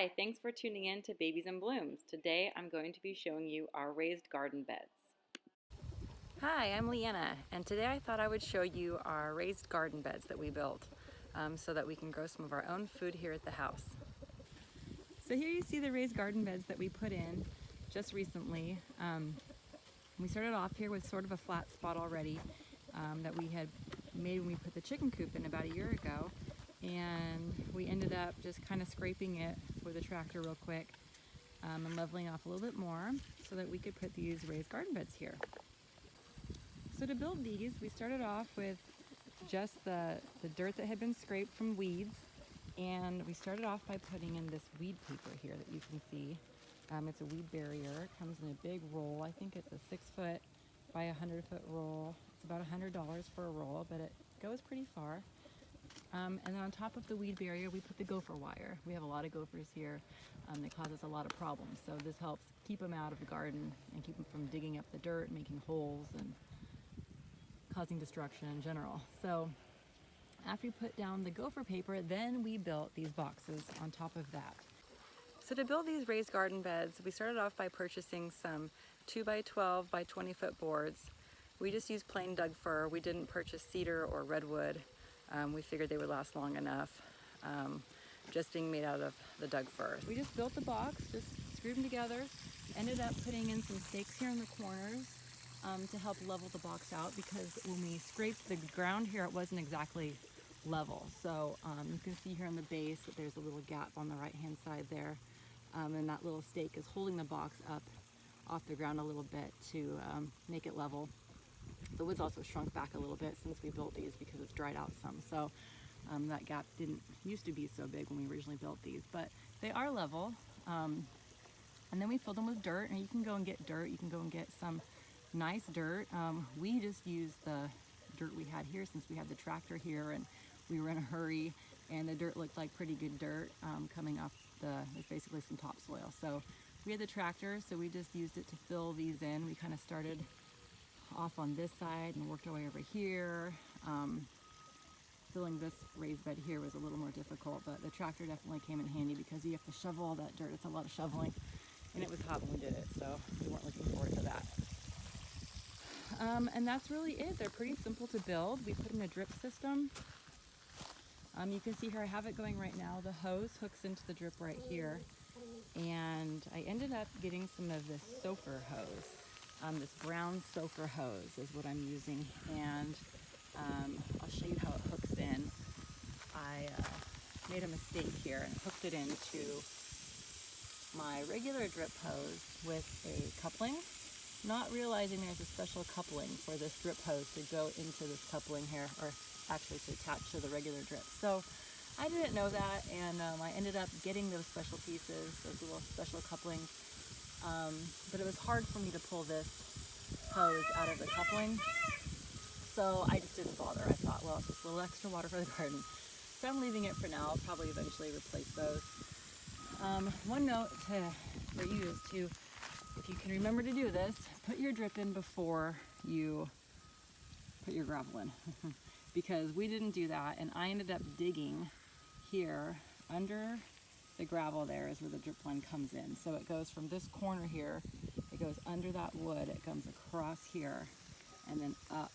Hi, thanks for tuning in to Babies in Blooms. Today I'm going to be showing you our raised garden beds. Hi, I'm Leanna, and today I thought I would show you our raised garden beds that we built so that we can grow some of our own food here at the house. So here you see the raised garden beds that we put in just recently. We started off here with sort of a flat spot already that we had made when we put the chicken coop in about a year ago. And we ended up just kind of scraping it with a tractor real quick and leveling off a little bit more so that we could put these raised garden beds here. So to build these, we started off with just the dirt that had been scraped from weeds, and we started off by putting in this weed paper here that you can see. It's a weed barrier. It comes in a big roll. I think it's a 6-foot by 100-foot roll. It's about $100 for a roll, but it goes pretty far. And then on top of the weed barrier, we put the gopher wire. We have a lot of gophers here that cause us a lot of problems. So this helps keep them out of the garden and keep them from digging up the dirt, making holes, and causing destruction in general. So after we put down the gopher paper, then we built these boxes on top of that. So to build these raised garden beds, we started off by purchasing some 2x12 by 20-foot boards. We just used plain Doug fir. We didn't purchase cedar or redwood. We figured they would last long enough, just being made out of the Doug fir. We just built the box, just screwed them together, ended up putting in some stakes here in the corners to help level the box out, because when we scraped the ground here, it wasn't exactly level. So you can see here on the base that there's a little gap on the right-hand side there, and that little stake is holding the box up off the ground a little bit to make it level. The wood's also shrunk back a little bit since we built these because it's dried out some. So that gap didn't used to be so big when we originally built these, but they are level. And then we filled them with dirt, and you can go and get dirt. You can go and get some nice dirt. We just used the dirt we had here since we had the tractor here and we were in a hurry, and the dirt looked like pretty good dirt coming off it's basically some topsoil. So we had the tractor, so we just used it to fill these in. We kind of started off on this side and worked our way over here. Filling this raised bed here was a little more difficult, but the tractor definitely came in handy because you have to shovel all that dirt. It's a lot of shoveling, and it was hot when we did it, so we weren't looking forward to that. And that's really it. They're pretty simple to build. We put in a drip system. You can see here I have it going right now. The hose hooks into the drip right here, and I ended up getting some of this Sofer hose. This brown Sofer hose is what I'm using, and I'll show you how it hooks in. I made a mistake here and hooked it into my regular drip hose with a coupling, not realizing there's a special coupling for this drip hose to go into this coupling here, or actually to attach to the regular drip. So I didn't know that, and I ended up getting those special pieces, those little special couplings. But it was hard for me to pull this hose out of the coupling, so I just didn't bother. I thought, well, it's just a little extra water for the garden. So I'm leaving it for now. I'll probably eventually replace those. One note for you is to, if you can remember to do this, put your drip in before you put your gravel in. Because we didn't do that, and I ended up digging here under the gravel. There is where the drip line comes in. So it goes from this corner here, it goes under that wood, it comes across here, and then up,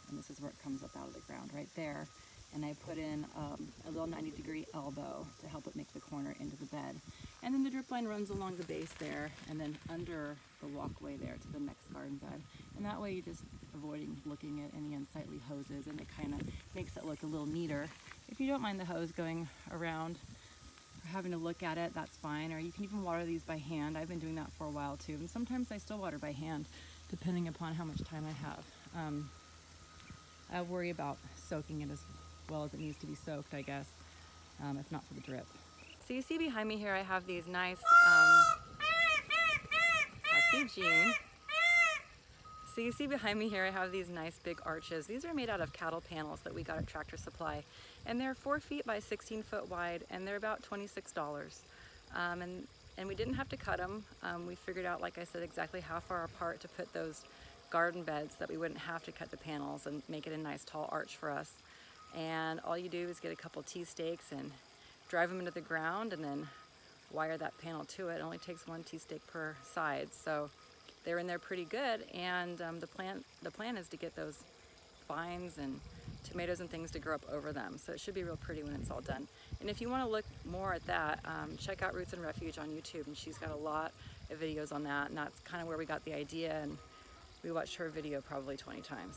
and this is where it comes up out of the ground right there. And I put in a little 90-degree elbow to help it make the corner into the bed. And then the drip line runs along the base there, and then under the walkway there to the next garden bed. And that way you're just avoiding looking at any unsightly hoses, and it kind of makes it look a little neater. If you don't mind the hose going around or having to look at it, that's fine. Or you can even water these by hand. I've been doing that for a while too, and sometimes I still water by hand depending upon how much time I have. I worry about soaking it as well as it needs to be soaked, I guess, if not for the drip. So you see behind me here I have these nice, Gene. So you see behind me here I have these nice big arches. These are made out of cattle panels that we got at Tractor Supply, and they're 4 feet by 16 foot wide, and they're about $26. And we didn't have to cut them. We figured out, like I said, exactly how far apart to put those garden beds that we wouldn't have to cut the panels and make it a nice tall arch for us. And all you do is get a couple T-stakes and drive them into the ground, and then wire that panel to it. It only takes 1 T-stake per side, so they're in there pretty good. And the plan is to get those vines and tomatoes and things to grow up over them, so it should be real pretty when it's all done. And if you want to look more at that, check out Roots and Refuge on YouTube, and she's got a lot of videos on that, and that's kind of where we got the idea, and we watched her video probably 20 times.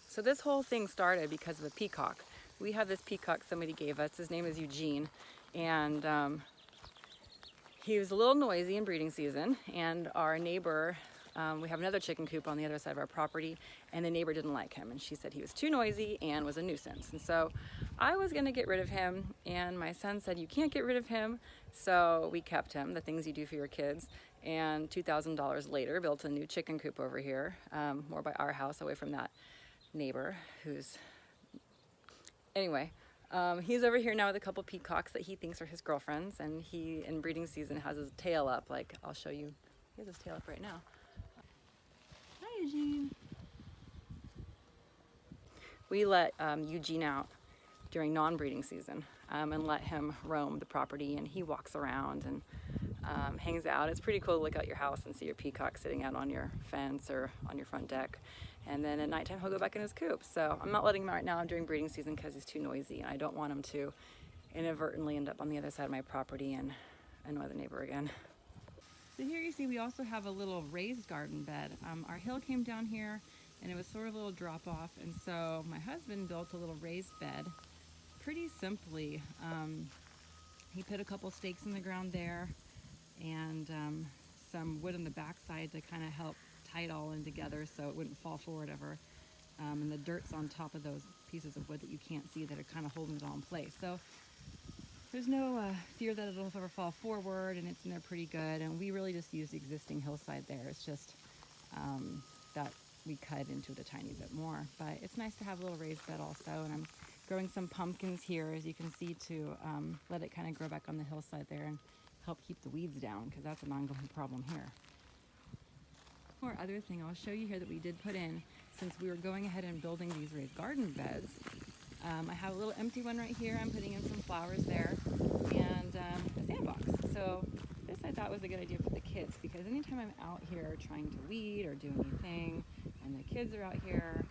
So this whole thing started because of a peacock. We have this peacock somebody gave us. His name is Eugene, and he was a little noisy in breeding season, and our neighbor, we have another chicken coop on the other side of our property, and the neighbor didn't like him, and she said he was too noisy and was a nuisance. And so I was gonna get rid of him, and my son said, you can't get rid of him, so we kept him, the things you do for your kids, and $2,000 later built a new chicken coop over here, more by our house, away from that neighbor who's, anyway. He's over here now with a couple peacocks that he thinks are his girlfriends, and he, in breeding season, has his tail up, like, I'll show you. He has his tail up right now. Hi, Eugene. We let Eugene out during non-breeding season and let him roam the property, and he walks around and hangs out. It's pretty cool to look out your house and see your peacock sitting out on your fence or on your front deck. And then at nighttime he'll go back in his coop. So I'm not letting him out right now during breeding season because he's too noisy, and I don't want him to inadvertently end up on the other side of my property and annoy the neighbor again. So here you see we also have a little raised garden bed. Our hill came down here and it was sort of a little drop off, and so my husband built a little raised bed pretty simply. He put a couple stakes in the ground there and some wood on the backside to kind of help tie it all in together so it wouldn't fall forward ever. And the dirt's on top of those pieces of wood that you can't see that are kind of holding it all in place. So there's no fear that it'll ever fall forward, and it's in there pretty good. And we really just use the existing hillside there. It's just that we cut into it a tiny bit more. But it's nice to have a little raised bed also. And I'm growing some pumpkins here, as you can see, to let it kind of grow back on the hillside there and help keep the weeds down, because that's an ongoing problem here. One other thing I'll show you here that we did put in, since we were going ahead and building these raised garden beds. I have a little empty one right here. I'm putting in some flowers there, and a sandbox. So this I thought was a good idea for the kids, because anytime I'm out here trying to weed or do anything and the kids are out here,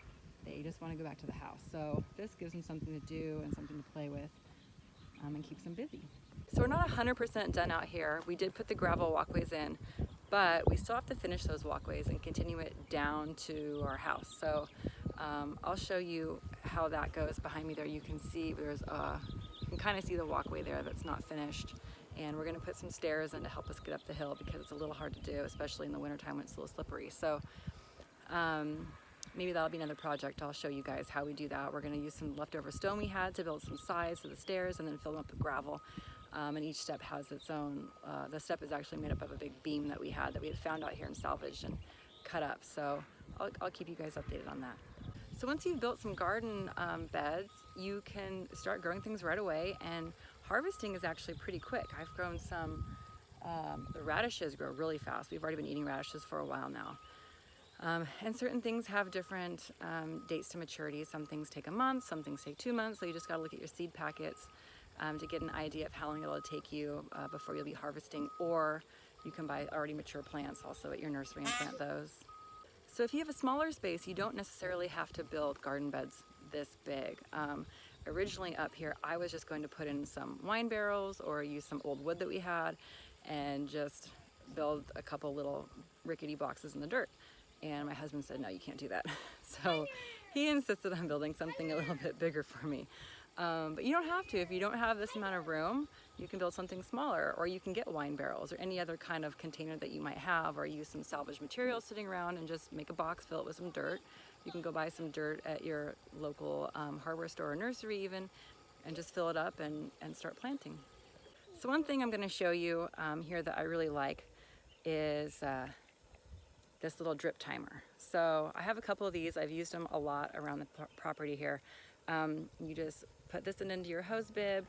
they just want to go back to the house. So this gives them something to do and something to play with, and keeps them busy. So we're not 100% done out here. We did put the gravel walkways in, but we still have to finish those walkways and continue it down to our house. So I'll show you how that goes behind me there. You can see there's you can kind of see the walkway there that's not finished. And we're gonna put some stairs in to help us get up the hill, because it's a little hard to do, especially in the wintertime when it's a little slippery. So maybe that'll be another project. I'll show you guys how we do that. We're gonna use some leftover stone we had to build some sides to the stairs, and then fill them up with gravel. And each step has its own, the step is actually made up of a big beam that we had found out here and salvaged and cut up. So I'll keep you guys updated on that. So once you've built some garden beds, you can start growing things right away, and harvesting is actually pretty quick. I've grown some, the radishes grow really fast. We've already been eating radishes for a while now. And certain things have different dates to maturity. Some things take a month, some things take 2 months, so you just gotta look at your seed packets to get an idea of how long it'll take you before you'll be harvesting, or you can buy already mature plants also at your nursery and plant those. So if you have a smaller space, you don't necessarily have to build garden beds this big. Originally up here, I was just going to put in some wine barrels or use some old wood that we had and just build a couple little rickety boxes in the dirt. And my husband said, no, you can't do that. So he insisted on building something a little bit bigger for me. But you don't have to. If you don't have this amount of room, you can build something smaller, or you can get wine barrels or any other kind of container that you might have, or use some salvage materials sitting around and just make a box, fill it with some dirt. You can go buy some dirt at your local hardware store or nursery even, and just fill it up and start planting. So one thing I'm going to show you here that I really like is this little drip timer. So I have a couple of these. I've used them a lot around the property here. You just put this into your hose bib,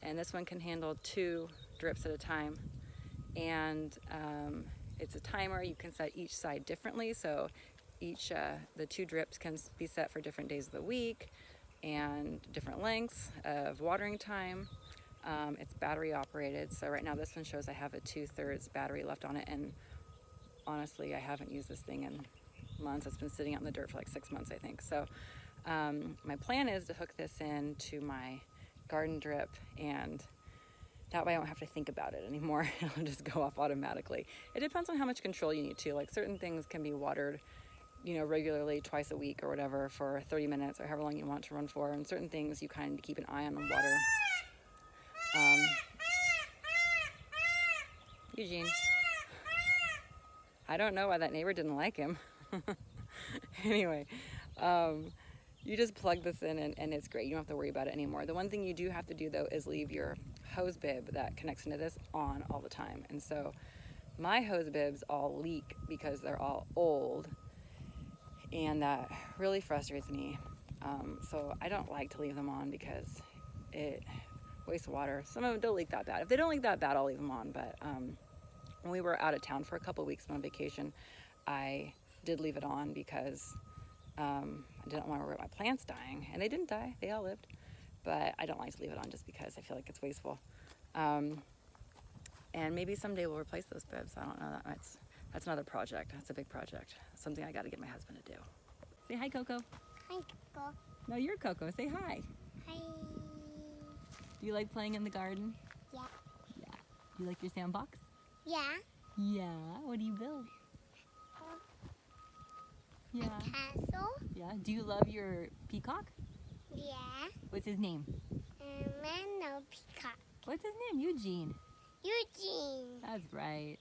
and this one can handle 2 drips at a time. And it's a timer. You can set each side differently, so the 2 drips can be set for different days of the week and different lengths of watering time. It's battery operated, so right now this one shows I have a 2/3 battery left on it, and honestly I haven't used this thing in months. It's been sitting out in the dirt for like 6 months, I think. So my plan is to hook this in to my garden drip, and that way I don't have to think about it anymore. It'll just go off automatically. It depends on how much control you need to. Like certain things can be watered, you know, regularly twice a week or whatever for 30 minutes or however long you want to run for, and certain things you kind of keep an eye on the water. Eugene. I don't know why that neighbor didn't like him. Anyway, you just plug this in and it's great. You don't have to worry about it anymore. The one thing you do have to do though is leave your hose bib that connects into this on all the time. And so my hose bibs all leak because they're all old, and that really frustrates me. So I don't like to leave them on because it wastes water. Some of them don't leak that bad. If they don't leak that bad, I'll leave them on. But when we were out of town for a couple weeks on vacation, I did leave it on because I didn't want to worry about my plants dying. And they didn't die, they all lived. But I don't like to leave it on just because I feel like it's wasteful. And maybe someday we'll replace those bibs. I don't know. That's another project. That's a big project. Something I got to get my husband to do. Say hi, Coco. Hi, Coco. No, you're Coco. Say hi. Hi. Do you like playing in the garden? Yeah. Yeah. Do you like your sandbox? Yeah. Yeah. What do you build? Yeah. A castle. Yeah. Do you love your peacock? Yeah. What's his name? No Peacock. What's his name? Eugene. Eugene. That's right.